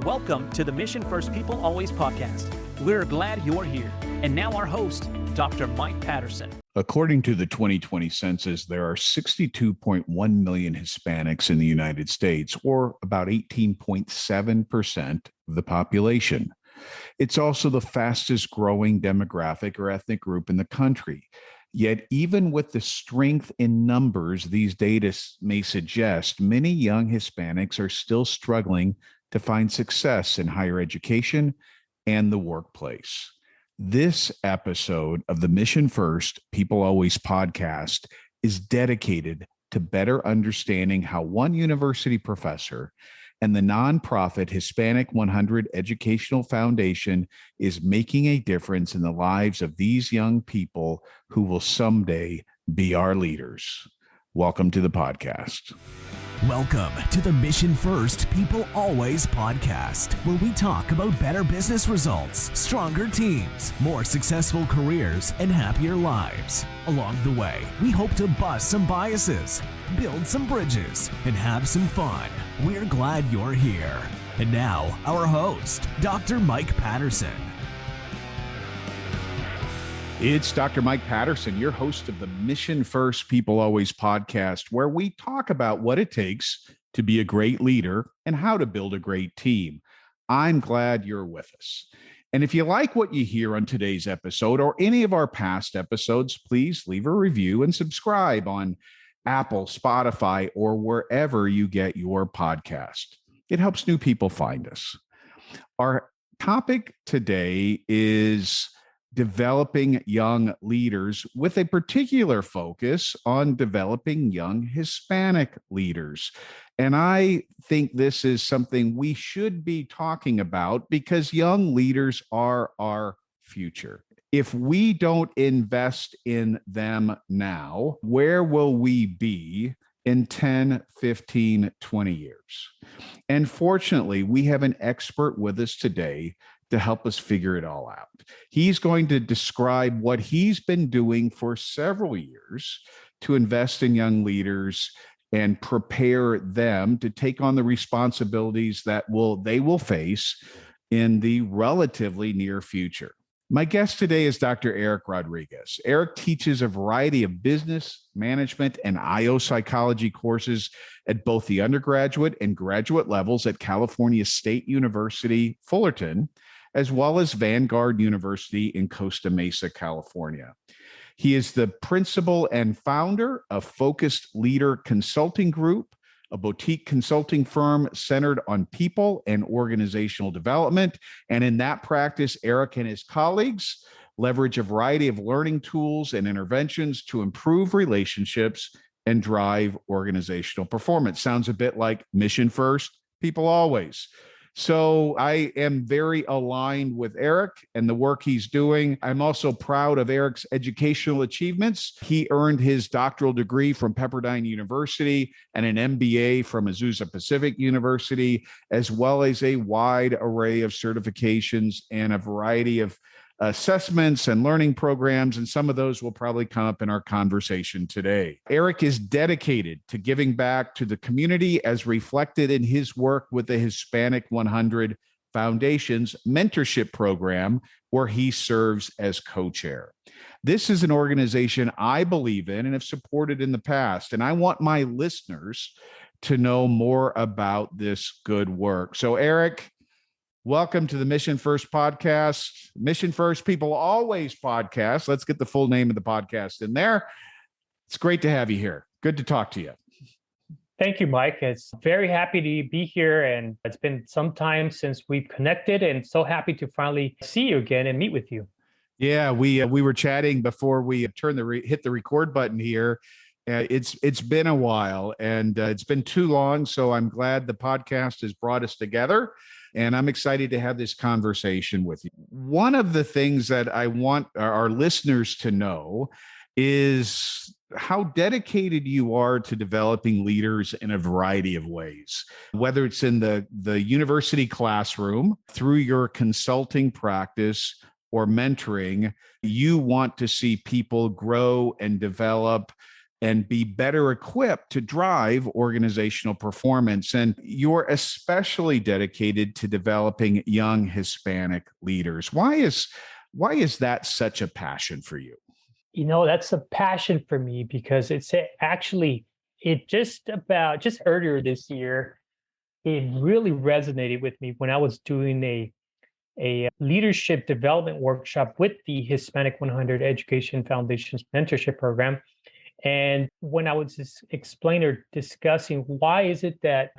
Welcome to the Mission First People Always podcast. We're glad you're here. And now our host, Dr. Mike Patterson. According to the 2020 census, there are 62.1 million Hispanics in the United States, or about 18.7% of the population. It's also the fastest growing demographic or ethnic group in the country. Yet, even with the strength in numbers these data may suggest, many young Hispanics are still struggling to find success in higher education and the workplace. This episode of the Mission First People Always podcast is dedicated to better understanding how one university professor and the nonprofit Hispanic 100 Educational Foundation is making a difference in the lives of these young people who will someday be our leaders. Welcome to the podcast. Welcome to the Mission First People Always podcast, where we talk about better business results, stronger teams, more successful careers, and happier lives. Along the way, we hope to bust some biases, build some bridges, and have some fun. We're glad you're here. And now, our host, Dr. Mike Patterson. It's Dr. Mike Patterson, your host of the Mission First People Always podcast, where we talk about what it takes to be a great leader and how to build a great team. I'm glad you're with us. And if you like what you hear on today's episode or any of our past episodes, please leave a review and subscribe on Apple, Spotify, or wherever you get your podcast. It helps new people find us. Our topic today is developing young leaders with a particular focus on developing young Hispanic leaders. And I think this is something we should be talking about because young leaders are our future. If we don't invest in them now, where will we be in 10, 15, 20 years? And fortunately, we have an expert with us today to help us figure it all out. He's going to describe what he's been doing for several years to invest in young leaders and prepare them to take on the responsibilities that they will face in the relatively near future. My guest today is Dr. Eric Rodriguez. Eric teaches a variety of business, management, and IO psychology courses at both the undergraduate and graduate levels at California State University, Fullerton, as well as Vanguard University in Costa Mesa, California. He is the principal and founder of Focused Leader Consulting Group, a boutique consulting firm centered on people and organizational development. And in that practice, Eric and his colleagues leverage a variety of learning tools and interventions to improve relationships and drive organizational performance. Sounds a bit like Mission First, People Always. So I am very aligned with Eric and the work he's doing. I'm also proud of Eric's educational achievements. He earned his doctoral degree from Pepperdine University and an MBA from Azusa Pacific University, as well as a wide array of certifications and a variety of assessments and learning programs, and some of those will probably come up in our conversation today. Eric is dedicated to giving back to the community as reflected in his work with the Hispanic 100 Foundation's mentorship program, where he serves as co-chair. This is an organization I believe in and have supported in the past, and I want my listeners to know more about this good work. So, Eric, welcome to the Mission First podcast, Mission First People Always podcast. Let's get the full name of the podcast in there. It's great to have you here. Good to talk to you. Thank you, Mike. It's very happy to be here. And it's been some time since we've connected, and so happy to finally see you again and meet with you. Yeah, we were chatting before we hit the record button here. It's been a while, and it's been too long. So I'm glad the podcast has brought us together. And I'm excited to have this conversation with you. One of the things that I want our listeners to know is how dedicated you are to developing leaders in a variety of ways, whether it's in the university classroom, through your consulting practice, or mentoring. You want to see people grow and develop and be better equipped to drive organizational performance. And you're especially dedicated to developing young Hispanic leaders. Why is that such a passion for you? That's a passion for me because it just earlier this year, it really resonated with me when I was doing a leadership development workshop with the Hispanic 100 Education Foundation's mentorship program. And when I was explaining or discussing what is it that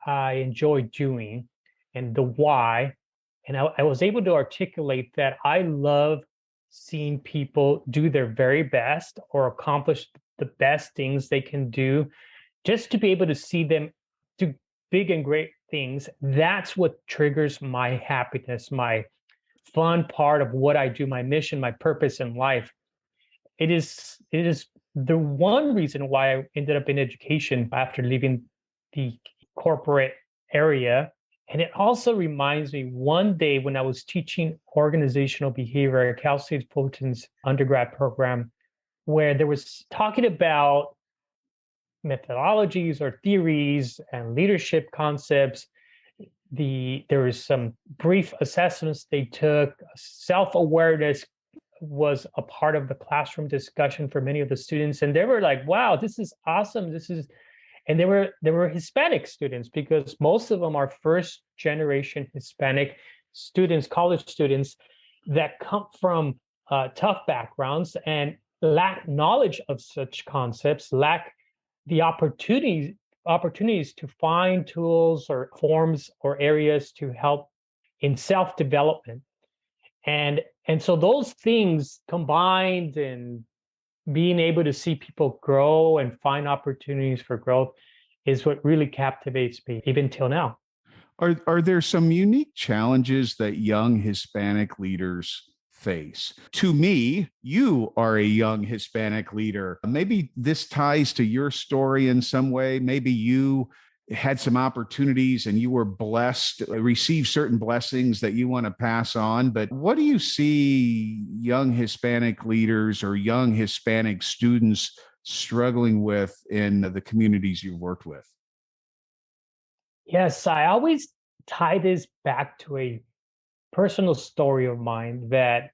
I enjoy doing and the why, and I was able to articulate that I love seeing people do their very best or accomplish the best things they can do, just to be able to see them do big and great things. That's what triggers my happiness, my fun part of what I do, my mission, my purpose in life. It is the one reason why I ended up in education after leaving the corporate area. And it also reminds me one day when I was teaching organizational behavior at Cal State Fullerton's undergrad program, where there was talking about methodologies or theories and leadership concepts. There was some brief assessments they took. Self-awareness was a part of the classroom discussion for many of the students, and they were like, "Wow, this is awesome! And they were Hispanic students, because most of them are first generation Hispanic students, college students that come from tough backgrounds and lack knowledge of such concepts, lack the opportunities to find tools or forms or areas to help in self-development. And so those things combined, and being able to see people grow and find opportunities for growth, is what really captivates me even till now. Are there some unique challenges that young Hispanic leaders face? To me, you are a young Hispanic leader. Maybe this ties to your story in some way. Maybe you had some opportunities and you were blessed, received certain blessings that you want to pass on. But what do you see young Hispanic leaders or young Hispanic students struggling with in the communities you've worked with? Yes, I always tie this back to a personal story of mine that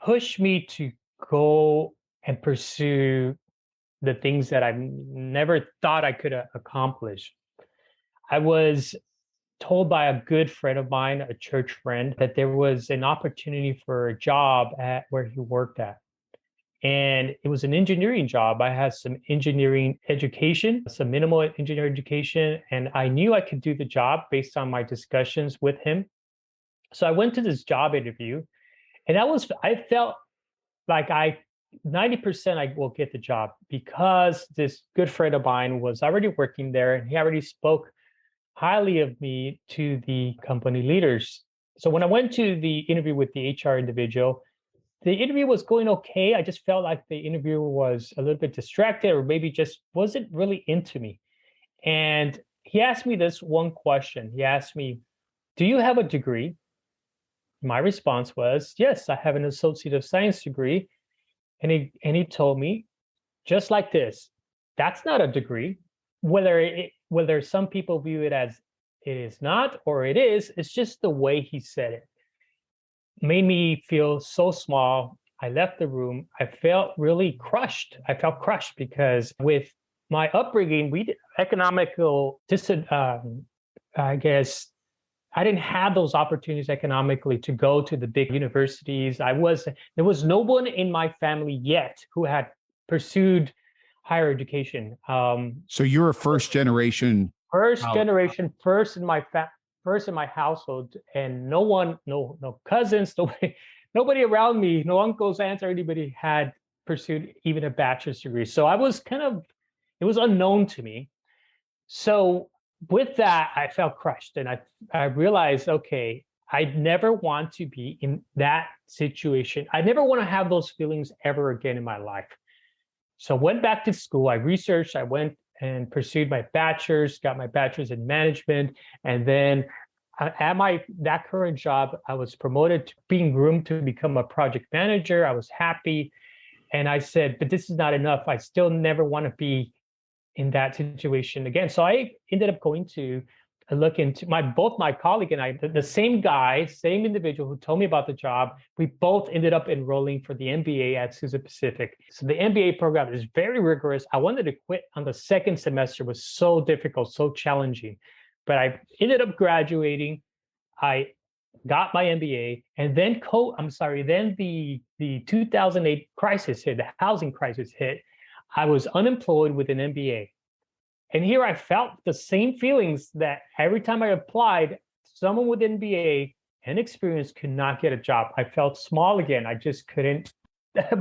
pushed me to go and pursue the things that I never thought I could accomplish. I was told by a good friend of mine, a church friend, that there was an opportunity for a job at where he worked at. And it was an engineering job. I had some engineering education, some minimal engineering education, and I knew I could do the job based on my discussions with him. So I went to this job interview, and I felt like 90% I will get the job, because this good friend of mine was already working there and he already spoke highly of me to the company leaders. So when I went to the interview with the HR individual, the interview was going okay. I just felt like the interviewer was a little bit distracted, or maybe just wasn't really into me. And he asked me this one question. He asked me, "Do you have a degree?" My response was, "Yes, I have an Associate of Science degree." And he told me, just like this, "That's not a degree. Whether some people view it as it is not or it is, it's just the way he said it." Made me feel so small. I left the room. I felt really crushed. I felt crushed because with my upbringing, I guess I didn't have those opportunities economically to go to the big universities. There was no one in my family yet who had pursued higher education. So you're a first generation. First in my household, and no cousins, nobody around me, no uncles, aunts, or anybody had pursued even a bachelor's degree. So it was unknown to me. So with that, I felt crushed, and I realized, okay, I never want to be in that situation. I never want to have those feelings ever again in my life. So I went back to school. I researched. I went and pursued my bachelor's, got my bachelor's in management, and then at that current job, I was promoted to being groomed to become a project manager. I was happy. And I said, but this is not enough. I still never want to be in that situation again. So I ended up going to look into both my colleague and I, the same guy, same individual who told me about the job. We both ended up enrolling for the MBA at SUSE Pacific. So the MBA program is very rigorous. I wanted to quit on the second semester. It was so difficult, so challenging, but I ended up graduating. I got my MBA, and then then the 2008 crisis hit, the housing crisis hit. I was unemployed with an MBA. And here I felt the same feelings that every time I applied, someone with MBA and experience could not get a job. I felt small again. I just couldn't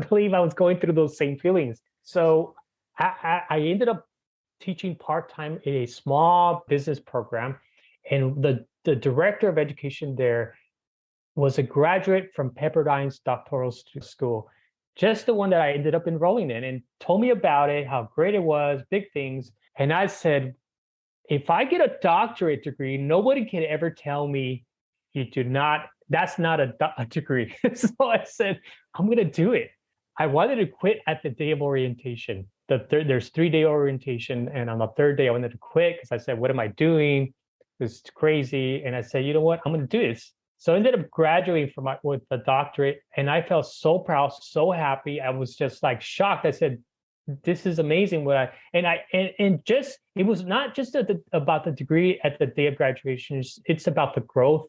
believe I was going through those same feelings. So I ended up teaching part-time in a small business program. And the director of education there was a graduate from Pepperdine's doctoral school, just the one that I ended up enrolling in, and told me about it, how great it was, big things. And I said, if I get a doctorate degree, nobody can ever tell me that's not a degree. So I said, I'm going to do it. I wanted to quit at the day of orientation. There's 3-day orientation. And on the third day, I wanted to quit because I said, what am I doing? This is crazy. And I said, you know what? I'm going to do this. So I ended up graduating with a doctorate, and I felt so proud, so happy. I was just like shocked. I said, this is amazing. It was not just about the degree at the day of graduation. It's about the growth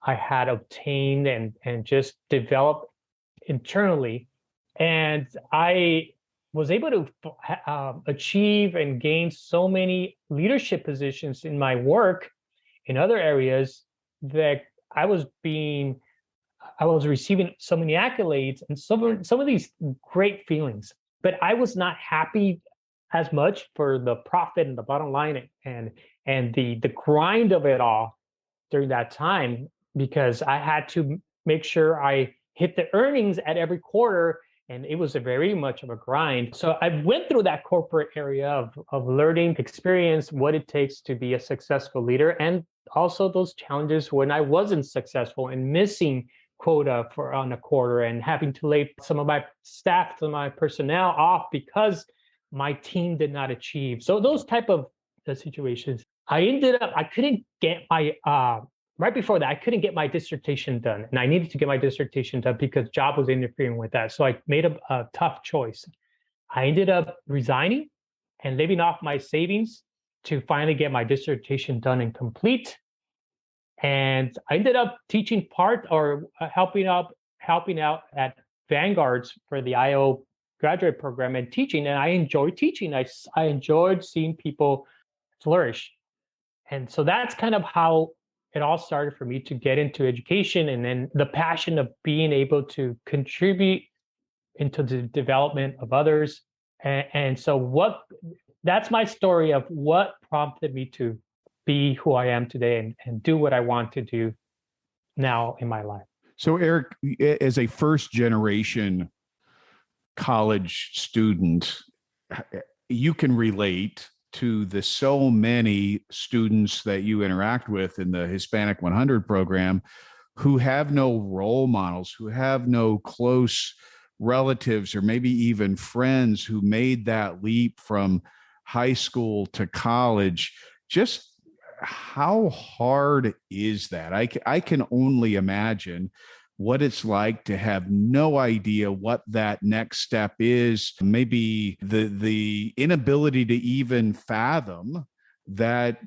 I had obtained and just developed internally. And I was able to achieve and gain so many leadership positions in my work in other areas that I was receiving so many accolades and some of these great feelings. But I was not happy as much for the profit and the bottom line and the grind of it all during that time, because I had to make sure I hit the earnings at every quarter, and it was very much of a grind. So I went through that corporate area of learning experience, what it takes to be a successful leader, and also those challenges when I wasn't successful and missing quota on a quarter and having to lay some of my staff, some of my personnel off because my team did not achieve. So those type of situations, I couldn't get my, right before that, I couldn't get my dissertation done. And I needed to get my dissertation done because job was interfering with that. So I made a tough choice. I ended up resigning and living off my savings to finally get my dissertation done and complete. And I ended up teaching helping out at Vanguard's for the IO graduate program and teaching. And I enjoyed teaching. I enjoyed seeing people flourish. And so that's kind of how it all started for me to get into education, and then the passion of being able to contribute into the development of others. And so that's my story of what prompted me to be who I am today and do what I want to do now in my life. So Eric, as a first generation college student, you can relate to the so many students that you interact with in the Hispanic 100 program who have no role models, who have no close relatives or maybe even friends who made that leap from high school to college. Just how hard is that? I can only imagine what it's like to have no idea what that next step is. Maybe the inability to even fathom that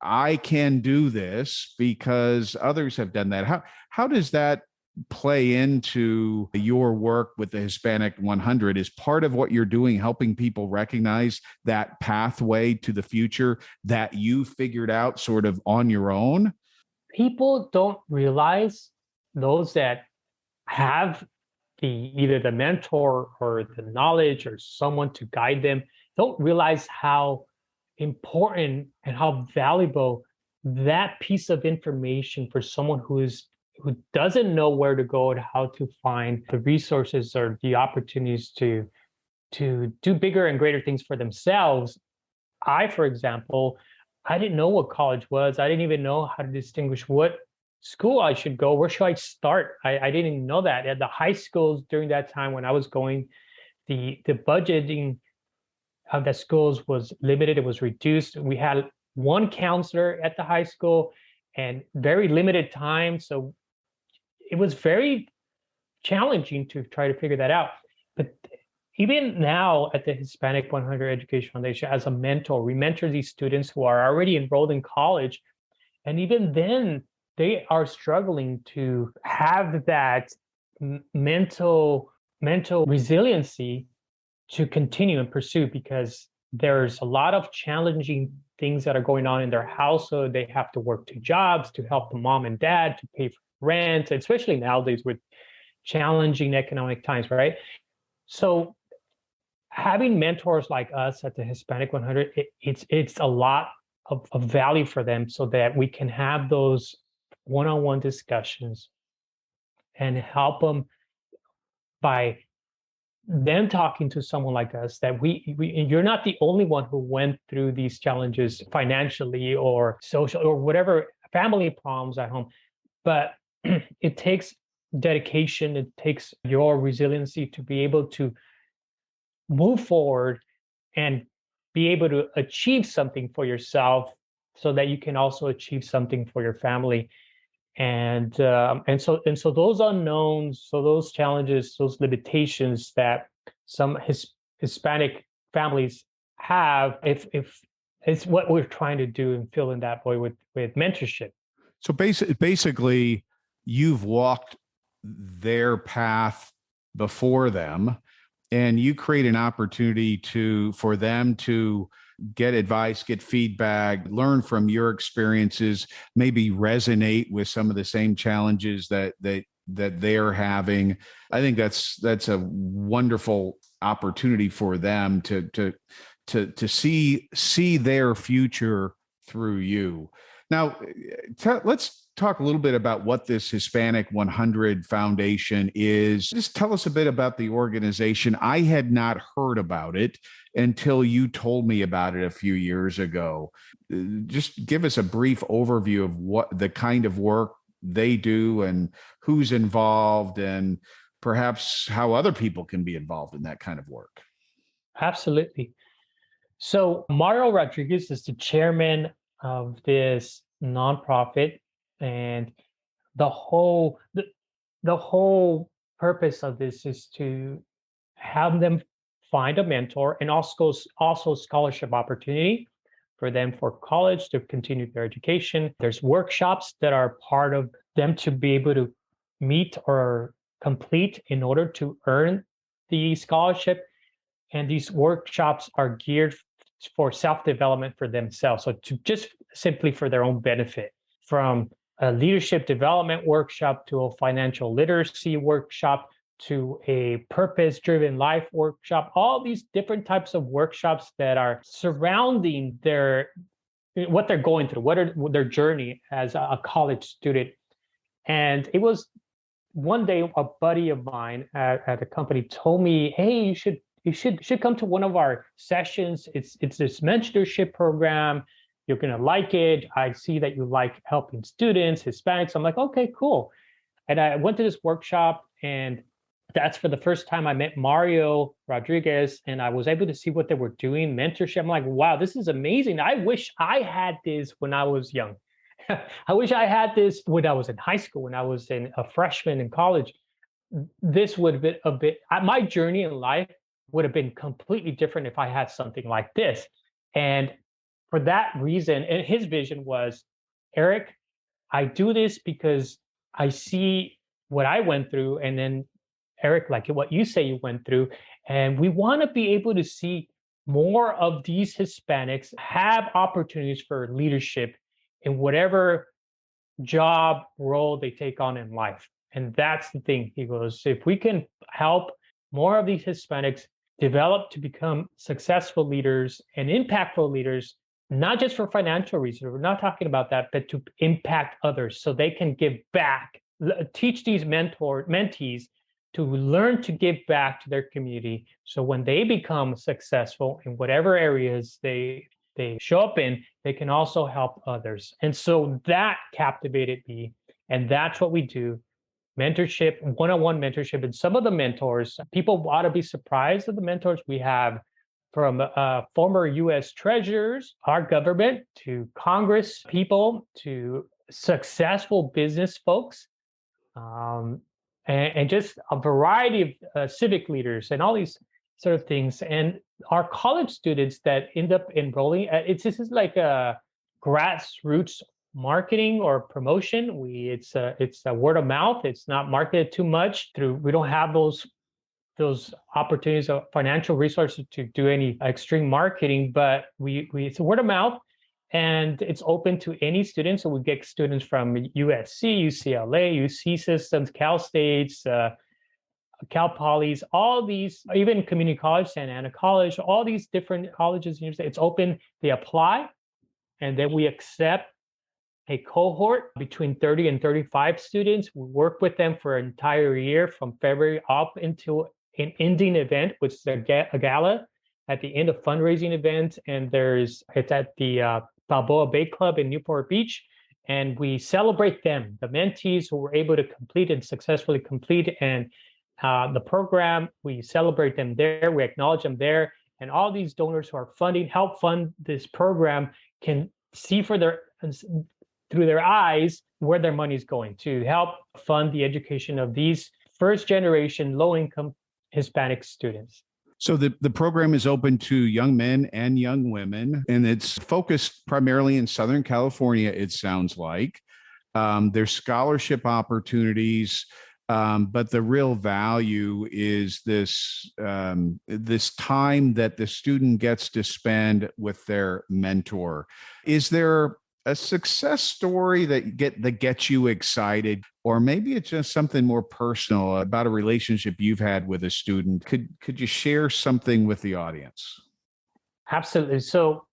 I can do this because others have done that. How does that play into your work with the Hispanic 100? Is part of what you're doing helping people recognize that pathway to the future that you figured out sort of on your own? People don't realize, those that have either the mentor or the knowledge or someone to guide them, don't realize how important and how valuable that piece of information for someone who doesn't know where to go and how to find the resources or the opportunities to do bigger and greater things for themselves. For example, I didn't know what college was. I didn't even know how to distinguish what school I should go. Where should I start? I didn't even know that. At the high schools during that time when I was going, the budgeting of the schools was limited. It was reduced. We had one counselor at the high school and very limited time. So it was very challenging to try to figure that out. But even now at the Hispanic 100 Education Foundation, as a mentor, we mentor these students who are already enrolled in college. And even then, they are struggling to have that mental resiliency to continue and pursue, because there's a lot of challenging things that are going on in their household. They have to work two jobs to help the mom and dad to pay for rent, especially nowadays with challenging economic times, right? So having mentors like us at the Hispanic 100, it's a lot of value for them, so that we can have those one-on-one discussions and help them by them talking to someone like us, that you're not the only one who went through these challenges financially or social or whatever, family problems at home. But it takes dedication, it takes your resiliency to be able to move forward and be able to achieve something for yourself, so that you can also achieve something for your family. And so those unknowns, so those challenges, those limitations that some Hispanic families have, if it's what we're trying to do and fill in that void with mentorship. So basically, you've walked their path before them, and you create an opportunity for them to get advice, get feedback, learn from your experiences, maybe resonate with some of the same challenges that they're having. I think that's a wonderful opportunity for them to see their future through you. Now, let's talk a little bit about what this Hispanic 100 Foundation is. Just tell us a bit about the organization. I had not heard about it until you told me about it a few years ago. Just give us a brief overview of what the kind of work they do and who's involved, and perhaps how other people can be involved in that kind of work. Absolutely. So Mario Rodriguez is the chairman of this nonprofit, and the whole purpose of this is to have them find a mentor, and also scholarship opportunity for them for college to continue their education. There's workshops that are part of them to be able to meet or complete in order to earn the scholarship. And these workshops are geared for self-development for themselves. So to just simply for their own benefit, from a leadership development workshop to a financial literacy workshop to a purpose-driven life workshop, all these different types of workshops that are surrounding what they're going through, what are their journey as a college student. And it was one day a buddy of mine at a company told me, "Hey, you should come to one of our sessions. It's this mentorship program. You're gonna like it. I see that you like helping students, Hispanics." I'm like, "Okay, cool." And I went to this workshop, and that's for the first time I met Mario Rodriguez, and I was able to see what they were doing, mentorship. I'm like, wow, this is amazing. I wish I had this when I was young. I wish I had this when I was in high school, when I was a freshman in college. This would have been my journey in life would have been completely different if I had something like this. And for that reason, and his vision was, Eric, I do this because I see what I went through, and then Eric, like what you say you went through, and we want to be able to see more of these Hispanics have opportunities for leadership in whatever job role they take on in life. And that's the thing. He goes, if we can help more of these Hispanics develop to become successful leaders and impactful leaders, not just for financial reasons, we're not talking about that, but to impact others so they can give back, teach these mentees to learn to give back to their community. So when they become successful in whatever areas they show up in, they can also help others. And so that captivated me. And that's what we do. mentorship, one-on-one mentorship. And some of the mentors, people ought to be surprised at the mentors we have, from former U.S. treasurers, our government, to Congress people, to successful business folks, and just a variety of civic leaders and all these sort of things. And our college students that end up enrolling, this is like a grassroots marketing or promotion. It's a word of mouth. It's not marketed too much through. We don't have those opportunities of financial resources to do any extreme marketing, but we it's a word of mouth, and it's open to any students. So we get students from USC, UCLA, UC systems, Cal States, Cal Polys, all these, even community college, Santa Ana College, all these different colleges, universities. It's open. They apply, and then we accept a cohort between 30 and 35 students. We work with them for an entire year, from February up into an ending event, which is a gala at the end of fundraising event. And it's at the Balboa Bay Club in Newport Beach. And we celebrate them, the mentees who were able to complete and successfully complete and the program. We celebrate them there. We acknowledge them there. And all these donors who are help fund this program, can see through their eyes where their money is going to help fund the education of these first generation low income Hispanic students. So the program is open to young men and young women, and it's focused primarily in Southern California, it sounds like. There's scholarship opportunities, but the real value is this time that the student gets to spend with their mentor. Is there a success story that gets you excited, or maybe it's just something more personal about a relationship you've had with a student? Could you share something with the audience? Absolutely. So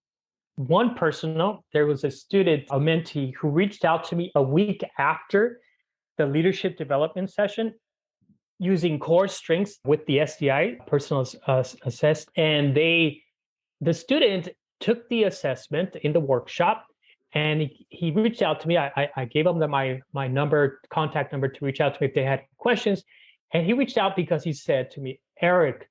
one personal, there was a student, a mentee, who reached out to me a week after the leadership development session, using core strengths with the SDI, personal assessed. And the student took the assessment in the workshop, and he reached out to me. I gave him my contact number, to reach out to me if they had questions. And he reached out because he said to me, Eric,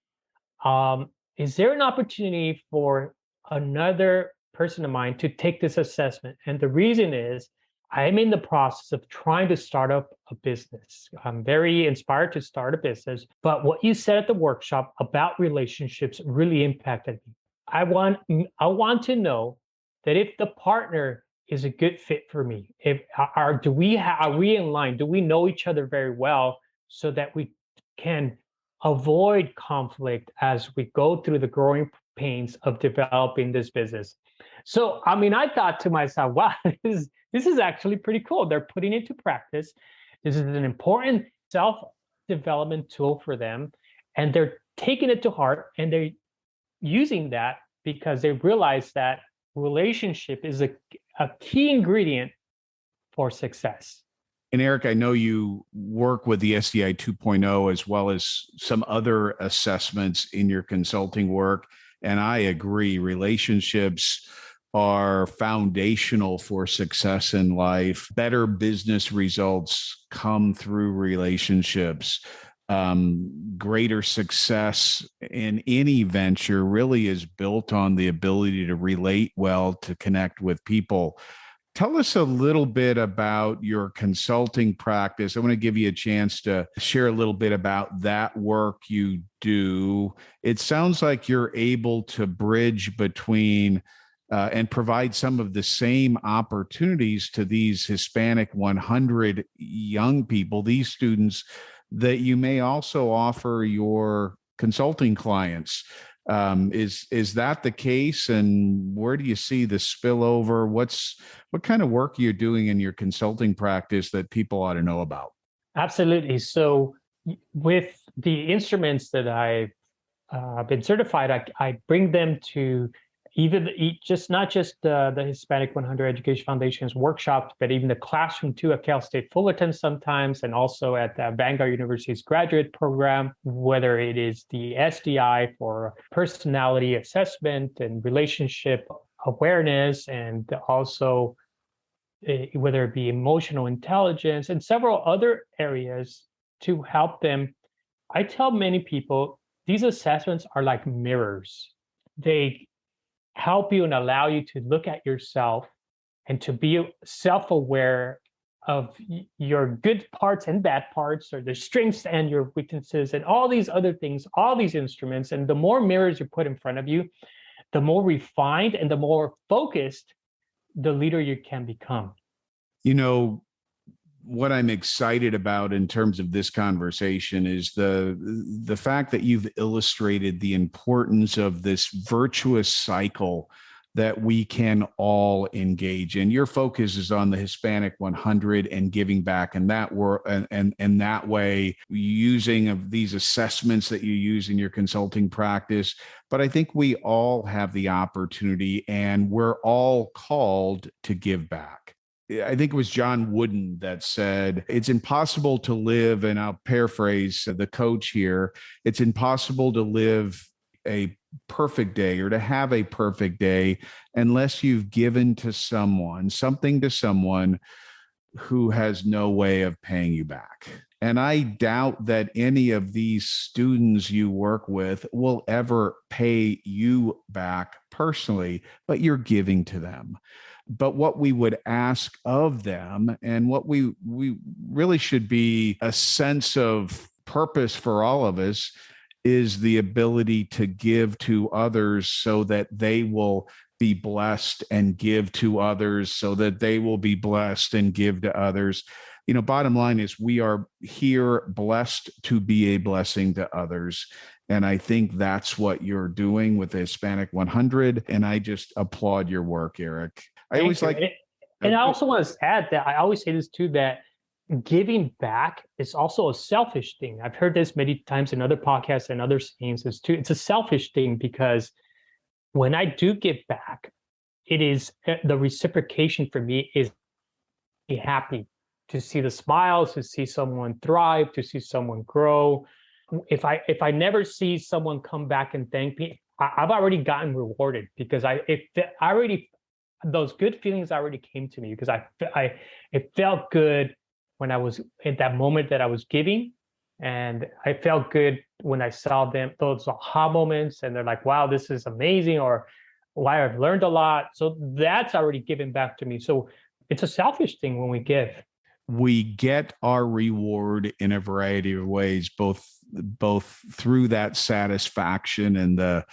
is there an opportunity for another person of mine to take this assessment? And the reason is, I'm in the process of trying to start up a business. I'm very inspired to start a business, but what you said at the workshop about relationships really impacted me. I want to know that if the partner is a good fit for me, are we in line? Do we know each other very well, so that we can avoid conflict as we go through the growing pains of developing this business? So, I thought to myself, wow, this is actually pretty cool. They're putting it to practice. This is an important self-development tool for them, and they're taking it to heart, and they're using that because they realize that relationship is a key ingredient for success. And Eric, I know you work with the SDI 2.0 as well as some other assessments in your consulting work. And I agree, relationships are foundational for success in life. Better business results come through relationships. Greater success in any venture really is built on the ability to relate well, to connect with people. Tell us a little bit about your consulting practice. I want to give you a chance to share a little bit about that work you do. It sounds like you're able to bridge between and provide some of the same opportunities to these Hispanic 100 young people, these students, that you may also offer your consulting clients. Is that the case? And where do you see the spillover? What kind of work you're doing in your consulting practice that people ought to know about? Absolutely. So with the instruments that I've been certified, I bring them to not just the Hispanic 100 Education Foundation's workshops, but even the classroom too at Cal State Fullerton sometimes, and also at the Vanguard University's graduate program, whether it is the SDI for personality assessment and relationship awareness, and also whether it be emotional intelligence and several other areas to help them. I tell many people these assessments are like mirrors. They help you and allow you to look at yourself and to be self-aware of your good parts and bad parts, or the strengths and your weaknesses, and all these other things, all these instruments. And the more mirrors you put in front of you, the more refined and the more focused the leader you can become. You know, what I'm excited about in terms of this conversation is the fact that you've illustrated the importance of this virtuous cycle that we can all engage in. Your focus is on the Hispanic 100 and giving back, and that and that way, using of these assessments that you use in your consulting practice. But I think we all have the opportunity, and we're all called to give back. I think it was John Wooden that said, it's impossible to live, and I'll paraphrase the coach here, it's impossible to live a perfect day or to have a perfect day unless you've given to someone something to someone who has no way of paying you back. And I doubt that any of these students you work with will ever pay you back personally, but you're giving to them. But what we would ask of them, and what we really should be a sense of purpose for all of us, is the ability to give to others so that they will be blessed, and give to others so that they will be blessed and give to others. You know, bottom line is we are here blessed to be a blessing to others. And I think that's what you're doing with the Hispanic 100. And I just applaud your work, Eric. I always like, and I also want to add that I always say this too, that giving back is also a selfish thing. I've heard this many times in other podcasts and other things. It's a selfish thing, because when I do give back, it is the reciprocation for me is be happy to see the smiles, to see someone thrive, to see someone grow. If I never see someone come back and thank me, I've already gotten rewarded, because those good feelings already came to me, because it felt good when I was at that moment that I was giving. And I felt good when I saw them, those aha moments, and they're like, wow, this is amazing, or wow, I've learned a lot. So that's already given back to me. So it's a selfish thing when we give. We get our reward in a variety of ways, both through that satisfaction and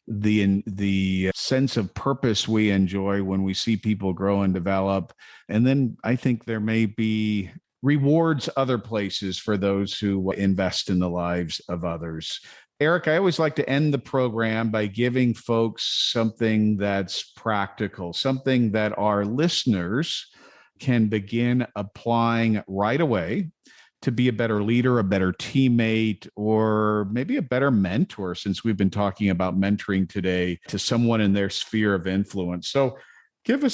the sense of purpose we enjoy when we see people grow and develop. And then I think there may be rewards other places for those who invest in the lives of others. Eric, I always like to end the program by giving folks something that's practical, something that our listeners can begin applying right away to be a better leader, a better teammate, or maybe a better mentor, since we've been talking about mentoring today, to someone in their sphere of influence. So give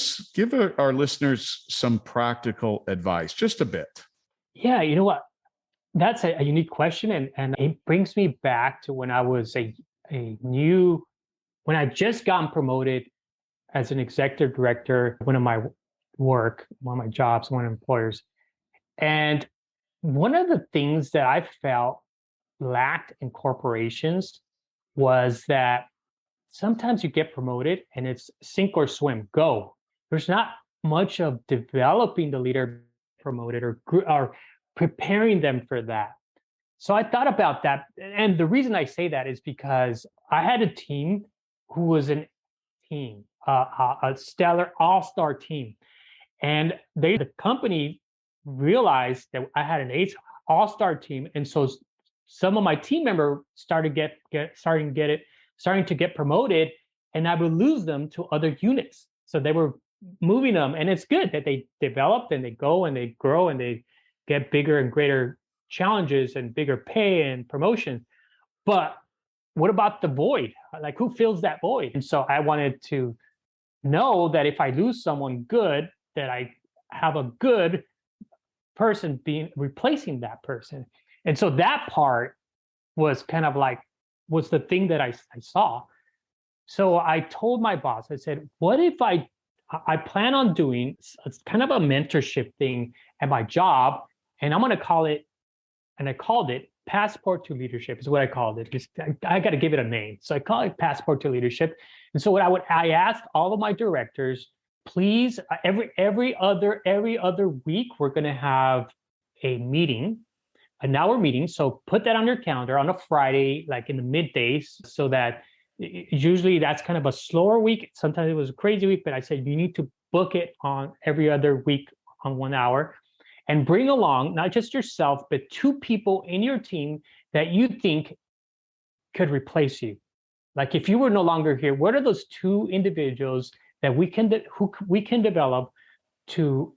our listeners some practical advice, just a bit. Yeah, you know what? That's a unique question. And it brings me back to when I was when I just gotten promoted as an executive director, one of my jobs, one of my employers. And one of the things that I felt lacked in corporations was that sometimes you get promoted and it's sink or swim, go. There's not much of developing the leader promoted or preparing them for that. So I thought about that. And the reason I say that is because I had a team who was a stellar all-star team. And the company realized that I had an all-star team. And so some of my team members starting to get promoted, and I would lose them to other units. So they were moving them, and it's good that they develop and they go and they grow and they get bigger and greater challenges and bigger pay and promotion. But what about the void? Like, who fills that void? And so I wanted to know that if I lose someone good, that I have a good person replacing that person. And so that part was kind of like, was the thing that I saw. So I told my boss, I said, what if I I plan on doing it's kind of a mentorship thing at my job, and I'm going to call it, and I called it Passport to Leadership is what I called it. Just I got to give it a name. So I call it Passport to Leadership. And so I asked all of my directors, please, every other week, we're going to have a meeting, an hour meeting. So put that on your calendar on a Friday, like in the middays, so that usually that's kind of a slower week. Sometimes it was a crazy week, but I said, you need to book it on every other week on 1 hour and bring along not just yourself, but 2 people in your team that you think could replace you. Like if you were no longer here, what are those 2 individuals that we can develop to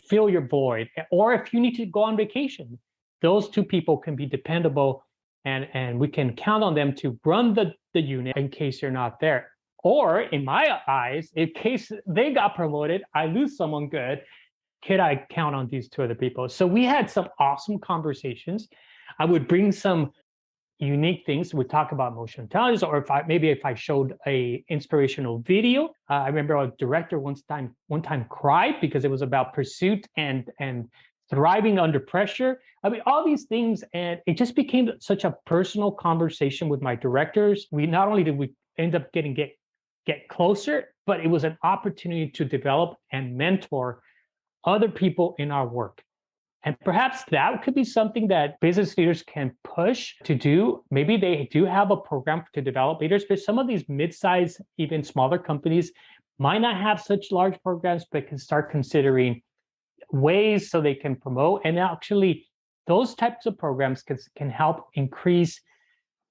fill your void? Or if you need to go on vacation, those 2 people can be dependable, and we can count on them to run the unit in case you're not there. Or in my eyes, in case they got promoted, I lose someone good, could I count on these 2 other people? So we had some awesome conversations. I would bring some unique things. We talk about emotional intelligence, or if I showed a inspirational video. I remember a director one time cried because it was about pursuit and thriving under pressure. I mean, all these things, and it just became such a personal conversation with my directors. We not only did we end up get closer, but it was an opportunity to develop and mentor other people in our work. And perhaps that could be something that business leaders can push to do. Maybe they do have a program to develop leaders, but some of these mid-sized, even smaller companies might not have such large programs, but can start considering ways so they can promote. And actually, those types of programs can help increase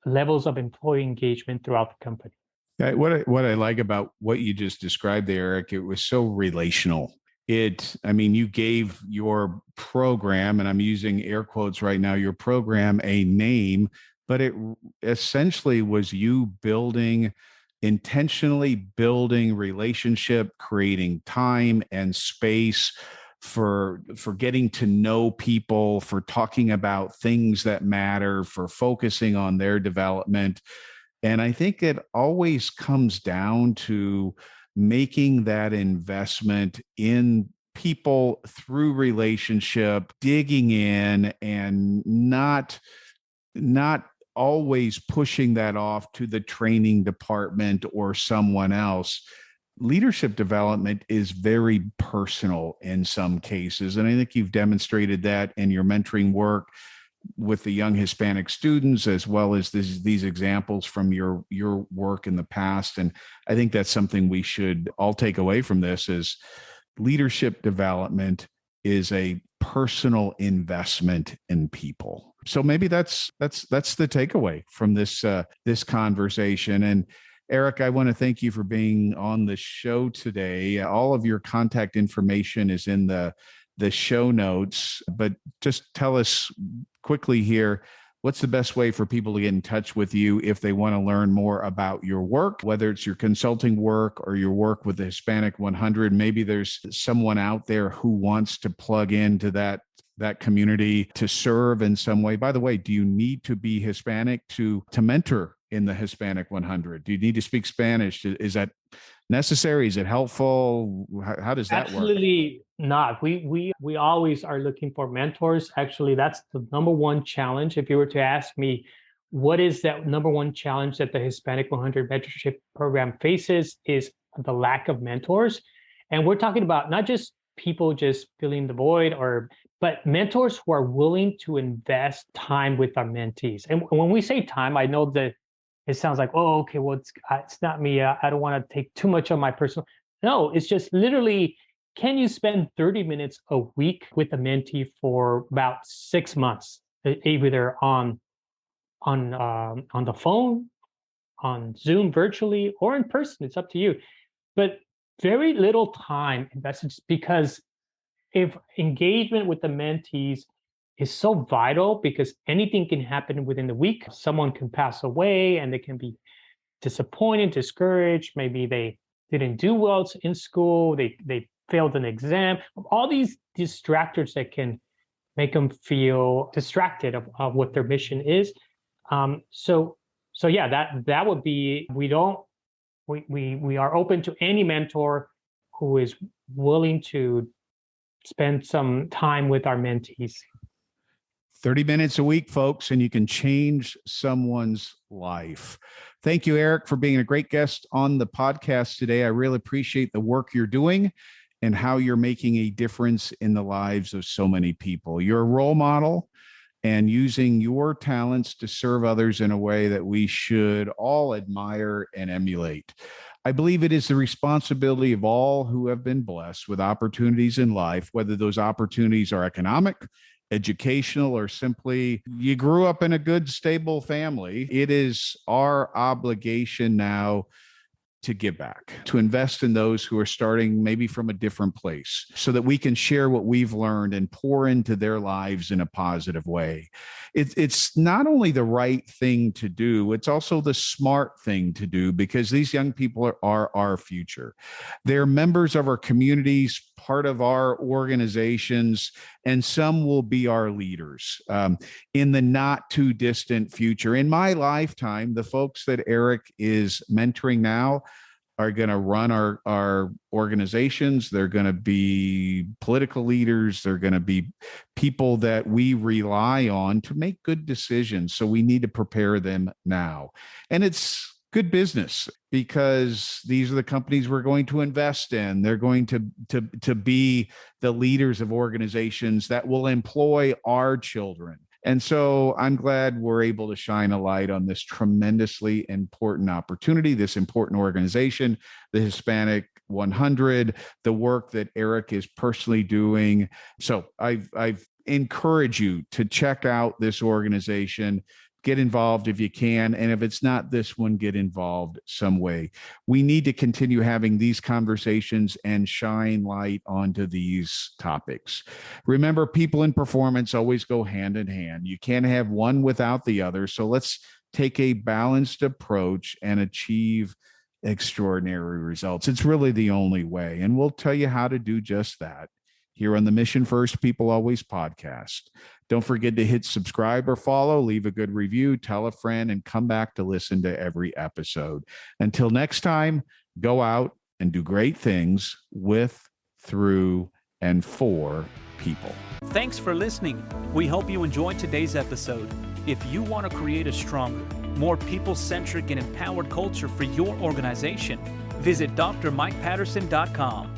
levels of employee engagement throughout the company. What I like about what you just described there, Eric, it was so relational. You gave your program, and I'm using air quotes right now, your program a name, but it essentially was you intentionally building relationship, creating time and space for getting to know people, for talking about things that matter, for focusing on their development. And I think it always comes down to making that investment in people through relationship, digging in, and not always pushing that off to the training department or someone else. Leadership development is very personal in some cases. And I think you've demonstrated that in your mentoring work with the young Hispanic students, as well as these examples from your work in the past. And I think that's something we should all take away from this is leadership development is a personal investment in people. So maybe that's the takeaway from this conversation. And Eric, I want to thank you for being on the show today. All of your contact information is in the show notes, but just tell us quickly here, what's the best way for people to get in touch with you if they want to learn more about your work, whether it's your consulting work or your work with the Hispanic 100? Maybe there's someone out there who wants to plug into that community to serve in some way. By the way, do you need to be Hispanic to mentor in the Hispanic 100? Do you need to speak Spanish? Is that necessary? Is it helpful? How does that work? Absolutely not. We always are looking for mentors. Actually, that's the number one challenge. If you were to ask me, what is that number one challenge that the Hispanic 100 mentorship program faces, is the lack of mentors. And we're talking about not just people just filling the void, but mentors who are willing to invest time with our mentees. And when we say time, I know that it sounds like, oh, okay, well, it's not me. I don't want to take too much of my personal. No, it's just literally, can you spend 30 minutes a week with a mentee for about 6 months, either on the phone, on Zoom virtually, or in person? It's up to you. But very little time invested, because if engagement with the mentees is so vital, because anything can happen within the week. Someone can pass away and they can be disappointed, discouraged. Maybe they didn't do well in school. They failed an exam. All these distractors that can make them feel distracted of what their mission is. So yeah, that would be, we are open to any mentor who is willing to spend some time with our mentees. 30 minutes a week, folks, and you can change someone's life. Thank you, Eric, for being a great guest on the podcast today. I really appreciate the work you're doing and how you're making a difference in the lives of so many people. You're a role model and using your talents to serve others in a way that we should all admire and emulate. I believe it is the responsibility of all who have been blessed with opportunities in life, whether those opportunities are economic, educational, or simply you grew up in a good, stable family. It is our obligation now to give back, to invest in those who are starting maybe from a different place so that we can share what we've learned and pour into their lives in a positive way. It's not only the right thing to do, it's also the smart thing to do because these young people are our future. They're members of our communities, part of our organizations, and some will be our leaders in the not too distant future. In my lifetime, the folks that Eric is mentoring now are going to run our organizations. They're going to be political leaders. They're going to be people that we rely on to make good decisions. So we need to prepare them now. And it's good business because these are the companies we're going to invest in. They're going to be the leaders of organizations that will employ our children. And so I'm glad we're able to shine a light on this tremendously important opportunity, this important organization, the Hispanic 100, the work that Eric is personally doing. So I've encouraged you to check out this organization. Get involved if you can. And if it's not this one, get involved some way. We need to continue having these conversations and shine light onto these topics. Remember, people and performance always go hand in hand. You can't have one without the other. So let's take a balanced approach and achieve extraordinary results. It's really the only way. And we'll tell you how to do just that here on the Mission First People Always podcast. Don't forget to hit subscribe or follow, leave a good review, tell a friend, and come back to listen to every episode. Until next time, go out and do great things with, through, and for people. Thanks for listening. We hope you enjoyed today's episode. If you want to create a stronger, more people-centric and empowered culture for your organization, visit drmikepatterson.com.